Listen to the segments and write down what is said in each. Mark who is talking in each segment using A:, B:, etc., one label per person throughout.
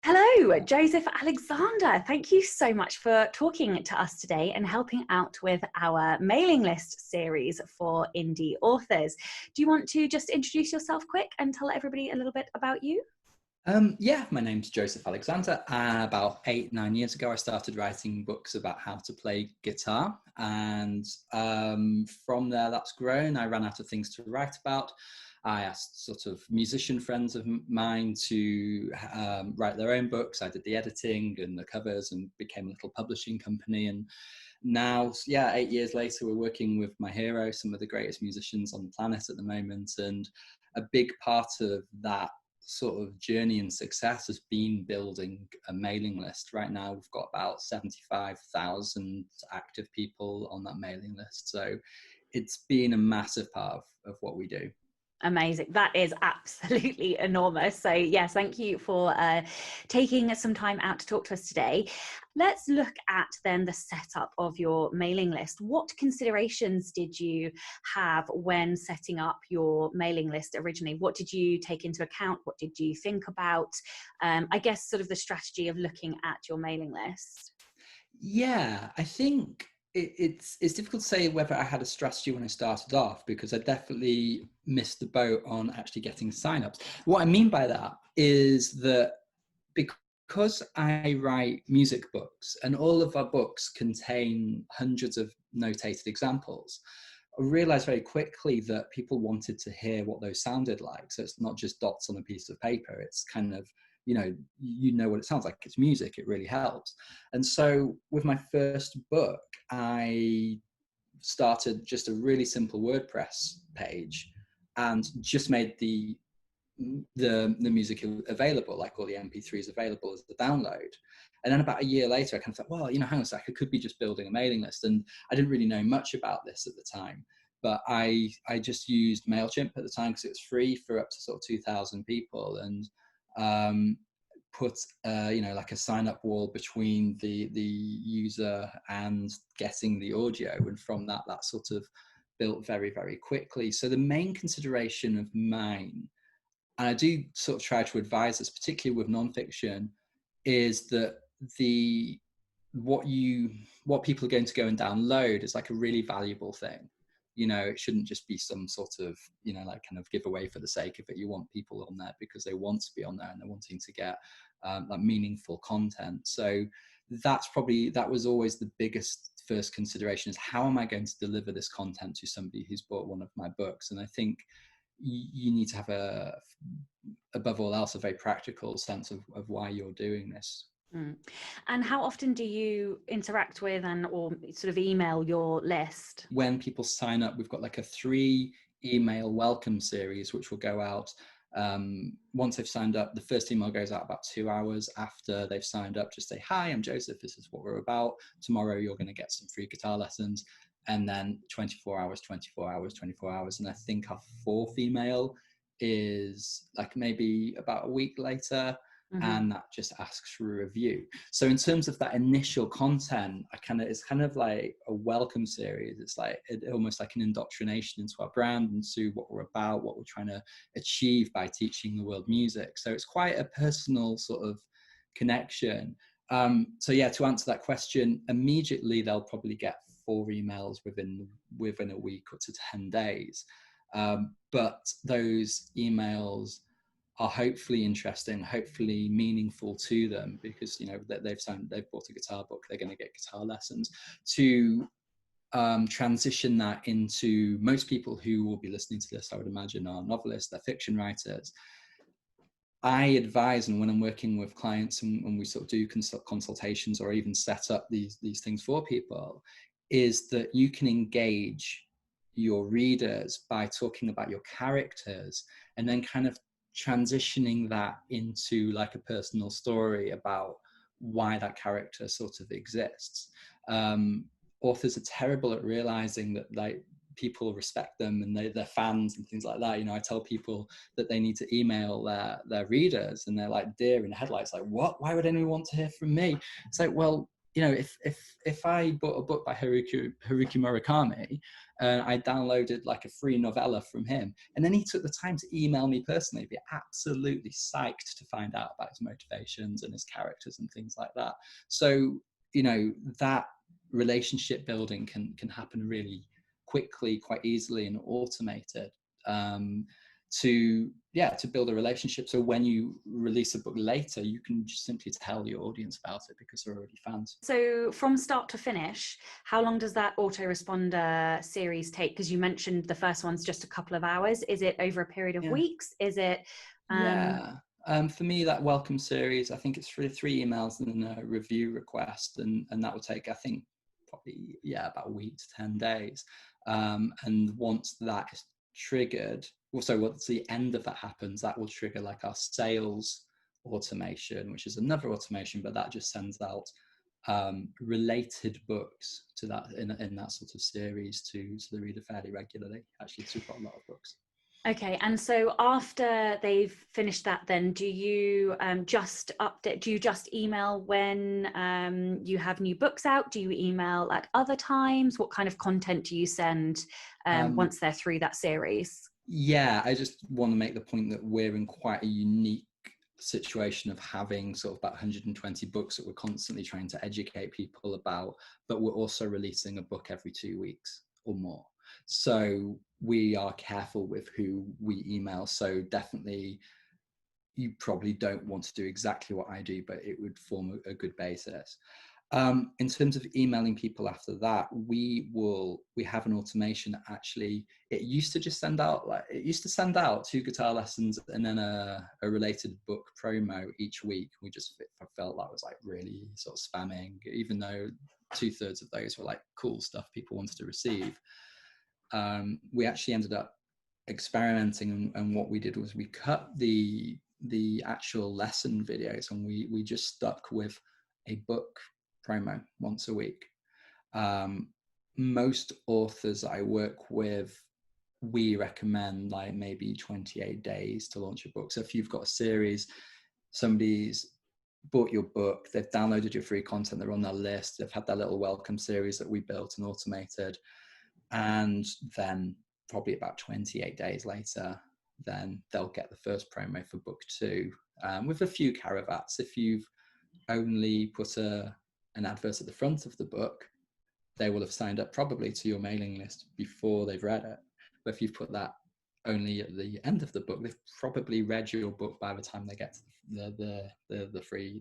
A: Hello, Joseph Alexander. Thank you so much for talking to us today and helping out with our mailing list series for indie authors. Do you want to just introduce yourself quick and tell everybody a little bit about you?
B: Yeah, my name's Joseph Alexander. About 8-9 years ago, I started writing books about how to play guitar. And from there, that's grown. I ran out of things to write about. I asked sort of musician friends of mine to write their own books. I did the editing and the covers and became a little publishing company. And now, 8 years later, we're working with my hero, some of the greatest musicians on the planet at the moment. And a big part of that sort of journey and success has been building a mailing list. Right now, we've got about 75,000 active people on that mailing list. So it's been a massive part of what we do.
A: Amazing. That is absolutely enormous. So yes, thank you for taking some time out to talk to us today. Let's look at then the setup of your mailing list. What considerations did you have when setting up your mailing list originally? What did you take into account? What did you think about? I guess sort of the strategy of looking at your mailing list.
B: Yeah, I think it's difficult to say whether I had a strategy when I started off, because I definitely missed the boat on actually getting signups. What I mean by that is that because I write music books and all of our books contain hundreds of notated examples, I realized very quickly that people wanted to hear what those sounded like. So it's not just dots on a piece of paper. It's kind of, you know what it sounds like. It's music. It really helps. And so with my first book, I started just a really simple WordPress page and just made the music available, like all the MP3s available as the download. And then about a year later, I kind of thought, well, hang on a sec, I could be just building a mailing list. And I didn't really know much about this at the time, but I just used MailChimp at the time because it was free for up to sort of 2,000 people, and put like a sign up wall between the user and getting the audio. And from that sort of built very, very quickly. So the main consideration of mine, and I do sort of try to advise this, particularly with nonfiction, is that what people are going to go and download is like a really valuable thing. It shouldn't just be some sort of, like kind of giveaway for the sake of it. You want people on there because they want to be on there and they're wanting to get like meaningful content. So that was always the biggest first consideration, is how am I going to deliver this content to somebody who's bought one of my books? And I think you need to have above all else, a very practical sense of why you're doing this.
A: And how often do you interact with or sort of email your list?
B: When people sign up, we've got like a 3 email welcome series, which will go out once they've signed up. The first email goes out about 2 hours after they've signed up. Just say, hi, I'm Joseph. This is what we're about. Tomorrow, you're going to get some free guitar lessons. And then 24 hours, 24 hours, 24 hours. And I think our 4th email is like maybe about a week later. Mm-hmm. And that just asks for a review. So in terms of that initial content, it's kind of like a welcome series. It's like almost like an indoctrination into our brand and to what we're about, what we're trying to achieve by teaching the world music. So it's quite a personal sort of connection. So yeah, to answer that question, immediately they'll probably get 4 emails within a week or to 10 days. But those emails are hopefully interesting, hopefully meaningful to them, because they've bought a guitar book, they're going to get guitar lessons. To transition that into, most people who will be listening to this, I would imagine, are novelists, they're fiction writers. I advise, and when I'm working with clients and when we sort of do consultations or even set up these things for people, is that you can engage your readers by talking about your characters and then kind of transitioning that into like a personal story about why that character sort of exists. Authors are terrible at realizing that like people respect them and they're fans and things like that. I tell people that they need to email their readers, and they're like deer in headlights, like, what? Why would anyone want to hear from me? It's like, well, you know, if I bought a book by Haruki Murakami, and I downloaded like a free novella from him, and then he took the time to email me personally, I'd be absolutely psyched to find out about his motivations and his characters and things like that. So, you know, that relationship building can happen really quickly, quite easily, and automated. To build a relationship, so when you release a book later, you can just simply tell your audience about it because they're already fans.
A: So from start to finish, how long does that autoresponder series take? Because you mentioned the first one's just a couple of hours. Is it over a period of weeks? Is it
B: for me, that welcome series, I think it's three emails and then a review request, and that will take, I think, probably about a week to 10 days. And once that is triggered, also once the end of that happens, that will trigger like our sales automation, which is another automation, but that just sends out related books to that in that sort of series to the reader fairly regularly. Actually, so we've got a lot of books.
A: Okay, and so after they've finished that, then do you just update? Do you just email when you have new books out? Do you email at other times? What kind of content do you send once they're through that series?
B: Yeah, I just want to make the point that we're in quite a unique situation of having sort of about 120 books that we're constantly trying to educate people about, but we're also releasing a book every 2 weeks or more. So we are careful with who we email. So definitely, you probably don't want to do exactly what I do, but it would form a good basis. In terms of emailing people after that, we have an automation that actually, it used to send out 2 guitar lessons and then a related book promo each week. I felt that was like really sort of spamming, even though 2/3 of those were like cool stuff people wanted to receive. We actually ended up experimenting, and what we did was we cut the actual lesson videos, and we just stuck with a book promo once a week. Most authors I work with, we recommend like maybe 28 days to launch a book. So if you've got a series, somebody's bought your book, they've downloaded your free content, they're on their list, they've had that little welcome series that we built and automated, and then probably about 28 days later, then they'll get the first promo for book 2, with a few caveats. If you've only put an advert at the front of the book, they will have signed up probably to your mailing list before they've read it. But if you've put that only at the end of the book, they've probably read your book by the time they get to the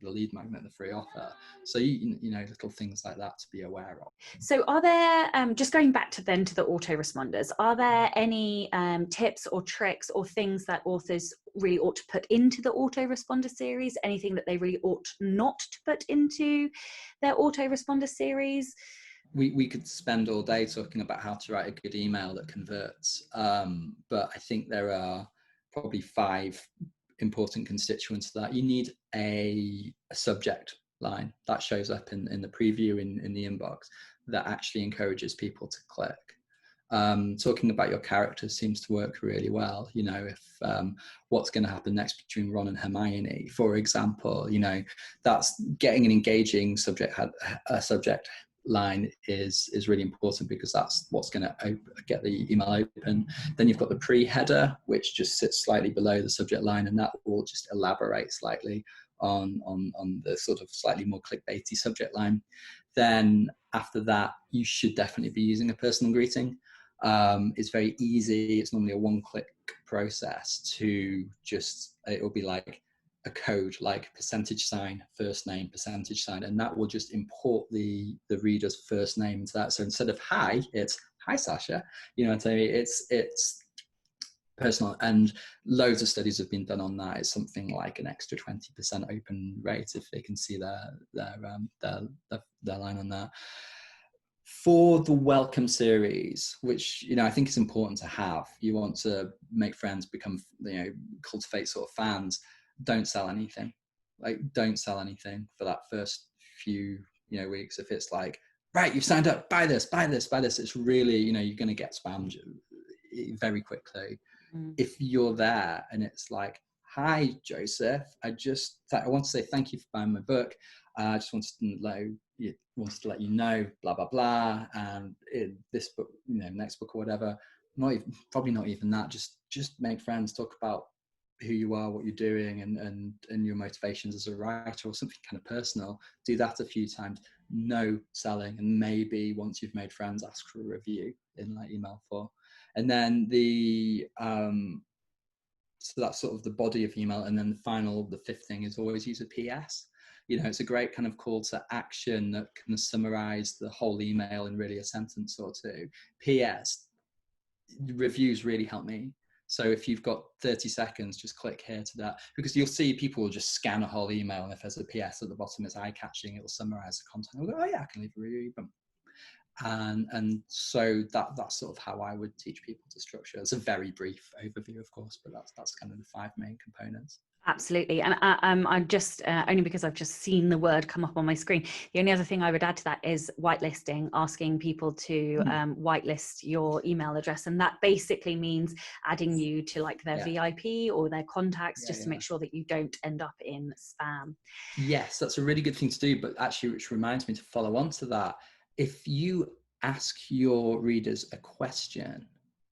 B: lead magnet, the free offer. So you know, little things like that to be aware of.
A: So are there, just going back to the autoresponders, are there any tips or tricks or things that authors really ought to put into the autoresponder series? Anything that they really ought not to put into their autoresponder series?
B: We could spend all day talking about how to write a good email that converts, but I think there are probably 5 important constituents to that. You need a subject line that shows up in the preview in the inbox that actually encourages people to click. Talking about your characters seems to work really well. You know, if what's going to happen next between Ron and Hermione, for example, you know, that's getting an engaging subject line is really important, because that's what's going to get the email open. Then you've got the pre-header, which just sits slightly below the subject line, and that will just elaborate slightly on the sort of slightly more clickbaity subject line. Then after that, you should definitely be using a personal greeting. It's very easy. It's normally a one-click process to just, it will be like a code like %, first name, %, and that will just import the reader's first name into that. So instead of hi, it's hi Sasha. You know what I mean? It's personal, and loads of studies have been done on that. It's something like an extra 20% open rate if they can see their line on that. For the welcome series, which, you know, I think is important to have, you want to make friends, become, you know, cultivate sort of fans. Don't sell anything. Like, don't sell anything for that first few, you know, weeks. If it's like, right, you've signed up, buy this, it's really, you know, you're going to get spammed very quickly. If you're there and it's like, hi Joseph, I want to say thank you for buying my book. I just wanted to know, it wants to let you know, blah blah blah, and this book, next book or whatever. Not even, probably not even that. Just make friends, talk about who you are, what you're doing, and your motivations as a writer, or something kind of personal. Do that a few times. No selling, and maybe once you've made friends, ask for a review in like email form. And then so that's sort of the body of email. And then the fifth thing is always use a PS. It's a great kind of call to action that can summarize the whole email in really a sentence or two. PS, reviews really help me. So if you've got 30 seconds, just click here to that, because you'll see people will just scan a whole email, and if there's a PS at the bottom, it's eye-catching, it'll summarize the content. We'll go, oh yeah, I can leave a review. And so that's sort of how I would teach people to structure. It's a very brief overview, of course, but that's kind of the 5 main components.
A: Absolutely. And I'm just, only because I've just seen the word come up on my screen, the only other thing I would add to that is whitelisting, asking people to whitelist your email address. And that basically means adding you to like their VIP or their contacts, just to make sure that you don't end up in spam.
B: Yes, that's a really good thing to do. But actually, which reminds me to follow on to that, if you ask your readers a question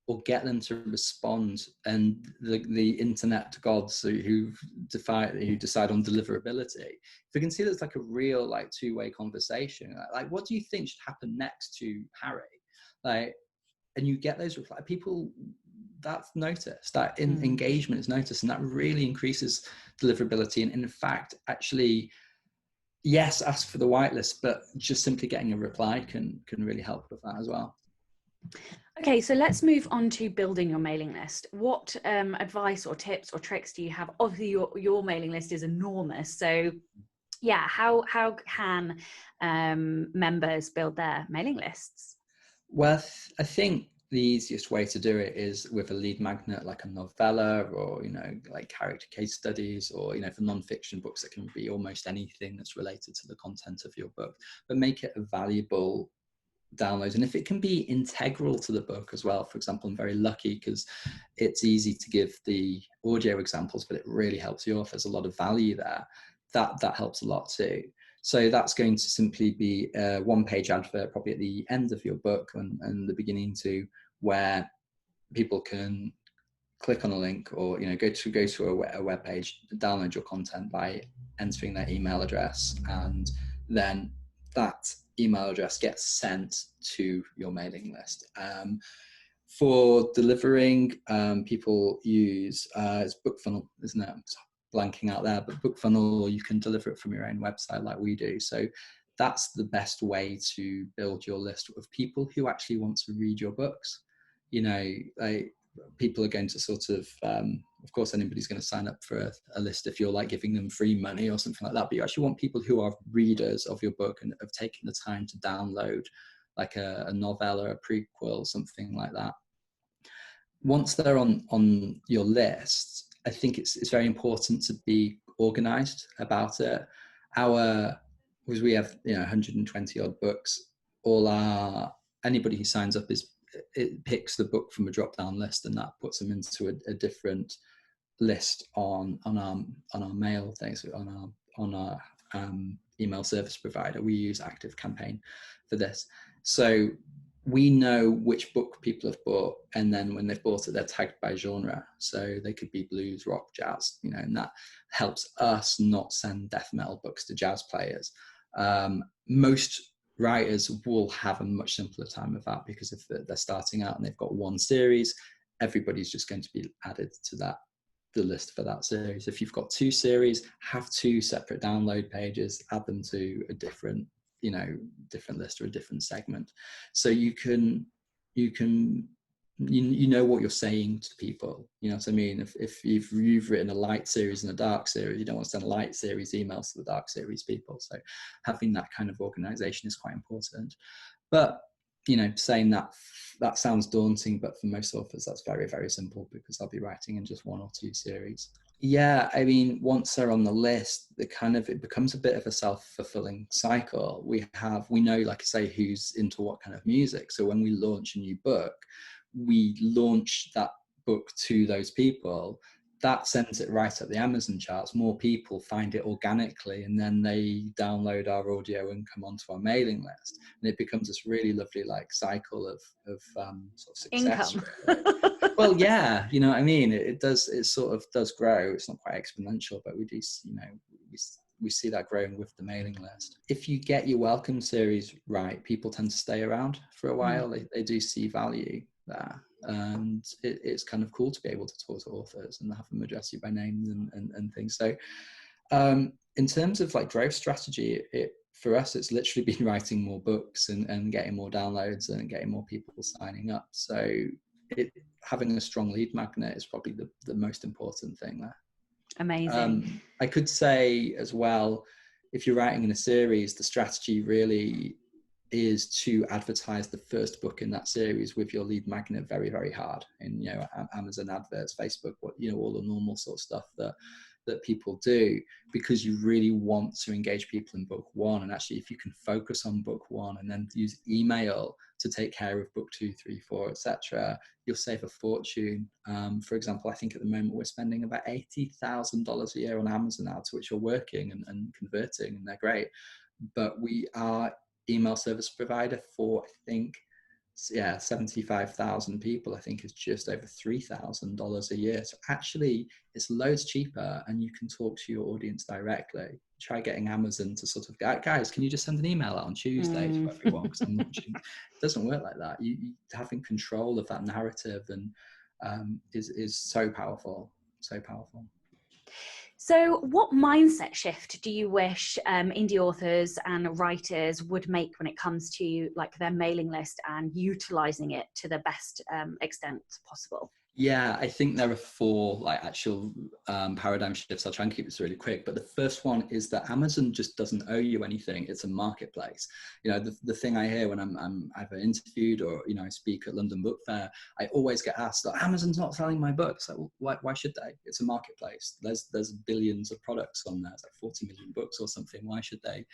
B: or get them to respond, and the internet gods who decide on deliverability, if you can see there's like a real like two-way conversation, like what do you think should happen next to Harry, like, and you get those reply people, that's noticed, that engagement is noticed, and that really increases deliverability. And in fact, actually, yes, ask for the whitelist, but just simply getting a reply can really help with that as well.
A: Okay, so let's move on to building your mailing list. What advice or tips or tricks do you have? Obviously, your mailing list is enormous. So yeah, how can members build their mailing lists?
B: Well, I think the easiest way to do it is with a lead magnet, like a novella, or like character case studies, or for non-fiction books, it can be almost anything that's related to the content of your book, but make it a valuable download. And if it can be integral to the book as well, for example, I'm very lucky because it's easy to give the audio examples, but it really helps the author. There's a lot of value there. That helps a lot too. So that's going to simply be a one-page advert, probably at the end of your book and the beginning too, where people can click on a link, or go to a web page, download your content by entering their email address, and then that email address gets sent to your mailing list. For delivering, people use it's BookFunnel, isn't it? It's blanking out there, but BookFunnel, or you can deliver it from your own website like we do. So that's the best way to build your list of people who actually want to read your books. People are going to sort of course, anybody's going to sign up for a list if you're like giving them free money or something like that. But you actually want people who are readers of your book and have taken the time to download like a novella, a prequel, something like that. Once they're on your list, I think it's very important to be organized about it. Because we have 120 odd books, anybody who signs up it picks the book from a drop-down list, and that puts them into a different list on our mail things, on our email service provider. We use ActiveCampaign for this, so we know which book people have bought, and then when they've bought it, they're tagged by genre. So they could be blues, rock, jazz, and that helps us not send death metal books to jazz players. Most writers will have a much simpler time with that, because if they're starting out and they've got one series, everybody's just going to be added to the list for that series. If you've got 2 series, have 2 separate download pages, add them to a different list or a different segment, so you know what you're saying to people. You know what I mean? If you've written a light series and a dark series, you don't want to send light series emails to the dark series people. So having that kind of organization is quite important. But saying that sounds daunting, but for most authors that's very, very simple, because I'll be writing in just 1 or 2 series. Yeah, I mean, once they're on the list, it becomes a bit of a self-fulfilling cycle. We know, like I say, who's into what kind of music. So when we launch a new book, we launch that book to those people. that sends it right up the Amazon charts. More people find it organically, and then they download our audio and come onto our mailing list, and it becomes this really lovely like cycle of sort of success.
A: Income.
B: Really. Well, yeah, you know what I mean. It does. It sort of does grow. It's not quite exponential, but we do. You know, we see that growing with the mailing list. If you get your welcome series right, people tend to stay around for a while. They do see value there. And it's kind of cool to be able to talk to authors and have them address you by name and things. So in terms of like growth strategy, for us, it's literally been writing more books and getting more downloads and getting more people signing up. So having a strong lead magnet is probably the most important thing there.
A: Amazing.
B: I could say as well, if you're writing in a series, the strategy really is to advertise the first book in that series with your lead magnet very, very hard in, you know, Amazon adverts, Facebook, you know, all the normal sort of stuff that people do, because you really want to engage people in book one. And actually, if you can focus on book one and then use email to take care of book 2, 3, 4, etc., you'll save a fortune. For example, I think at the moment we're spending about $80,000 a year on Amazon ads, which are working and converting, and they're great. But we are email service provider for, I think, 75,000 people. I think is just over $3,000 a year. So actually it's loads cheaper, and you can talk to your audience directly. Try getting Amazon to sort of, guys, can you just send an email out on Tuesday to everyone because I'm launching. It doesn't work like that. You having control of that narrative and is so powerful.
A: So what mindset shift do you wish indie authors and writers would make when it comes to like their mailing list and utilizing it to the best extent possible?
B: Yeah, I think there are 4 like actual paradigm shifts. I'll try and keep this really quick. But the first one is that Amazon just doesn't owe you anything. It's a marketplace. You know, the thing I hear when I'm either interviewed or, you know, I speak at London Book Fair, I always get asked, like, Amazon's not selling my books. Like, well, why should they? It's a marketplace. There's billions of products on there. It's like 40 million books or something. Why should they,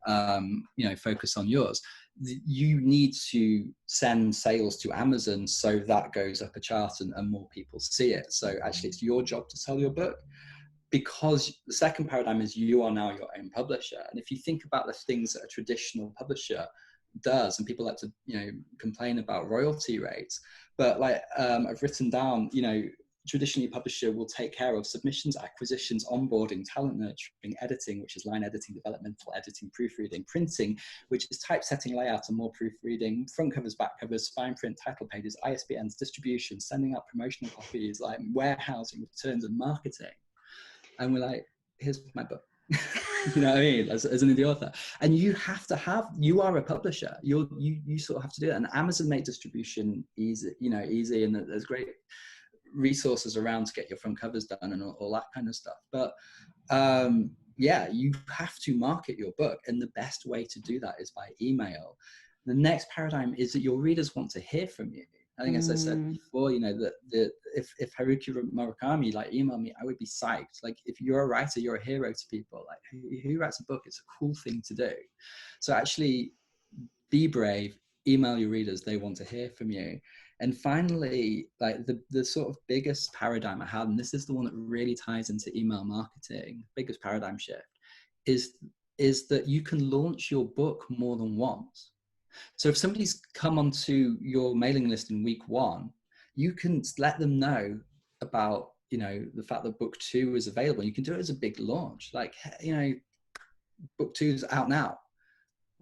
B: you know, focus on yours? You need to send sales to Amazon so that goes up a chart and more people see it. So actually it's your job to sell your book, because the second paradigm is you are now your own publisher. And if you think about the things that a traditional publisher does, and people like to, you know, complain about royalty rates, but like I've written down, you know, traditionally a publisher will take care of submissions, acquisitions, onboarding, talent nurturing, editing, which is line editing, developmental editing, proofreading, printing, which is typesetting, layout, and more proofreading, front covers, back covers, spine print, title pages, ISBNs, distribution, sending out promotional copies, like warehousing, returns, and marketing. And we're like, here's my book. You know what I mean? As an indie author, and you are a publisher. You sort of have to do it. And Amazon made distribution easy, and there's great resources around to get your front covers done and all that kind of stuff. But yeah, you have to market your book, and the best way to do that is by email. The next paradigm is that your readers want to hear from you. I think, as I said before, you know, that if Haruki Murakami like emailed me, I would be psyched. Like, if you're a writer, you're a hero to people. Like, who writes a book? It's a cool thing to do. So actually, be brave. Email your readers; they want to hear from you. And finally, like the sort of biggest paradigm I had, and this is the one that really ties into email marketing, biggest paradigm shift, is that you can launch your book more than once. So if somebody's come onto your mailing list in week 1, you can let them know about, you know, the fact that book 2 is available. You can do it as a big launch, like, you know, book 2 is out now.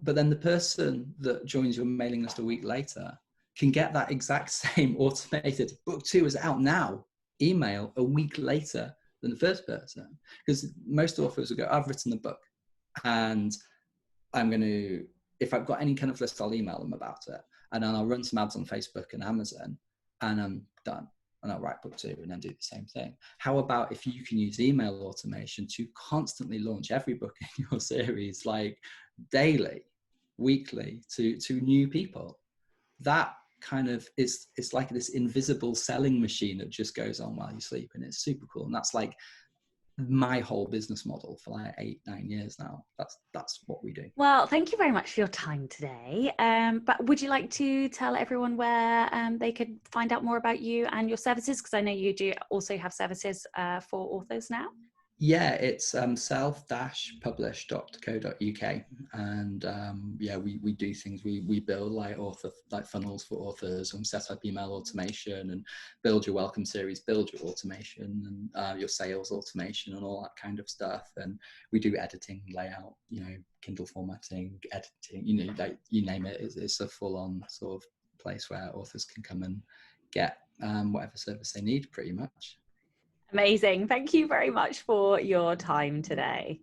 B: But then the person that joins your mailing list a week later can get that exact same automated book 2 is out now email a week later than the first person. Because most authors will go, I've written the book, and I'm going to, if I've got any kind of list, I'll email them about it, and then I'll run some ads on Facebook and Amazon, and I'm done. And I'll write book 2 and then do the same thing. How about if you can use email automation to constantly launch every book in your series, like daily, weekly, to new people? That kind of it's like this invisible selling machine that just goes on while you sleep, and it's super cool. And that's like my whole business model for like 8-9 years now. That's what we do.
A: Well, thank you very much for your time today. But would you like to tell everyone where they could find out more about you and your services? Because I know you do also have services for authors now.
B: Yeah, it's self-publish.co.uk, and yeah, we do things. We build like funnels for authors, and set up email automation, and build your welcome series, build your automation, and your sales automation, and all that kind of stuff. And we do editing, layout, Kindle formatting, editing, like you name it. It's a full-on sort of place where authors can come and get whatever service they need, pretty much.
A: Amazing. Thank you very much for your time today.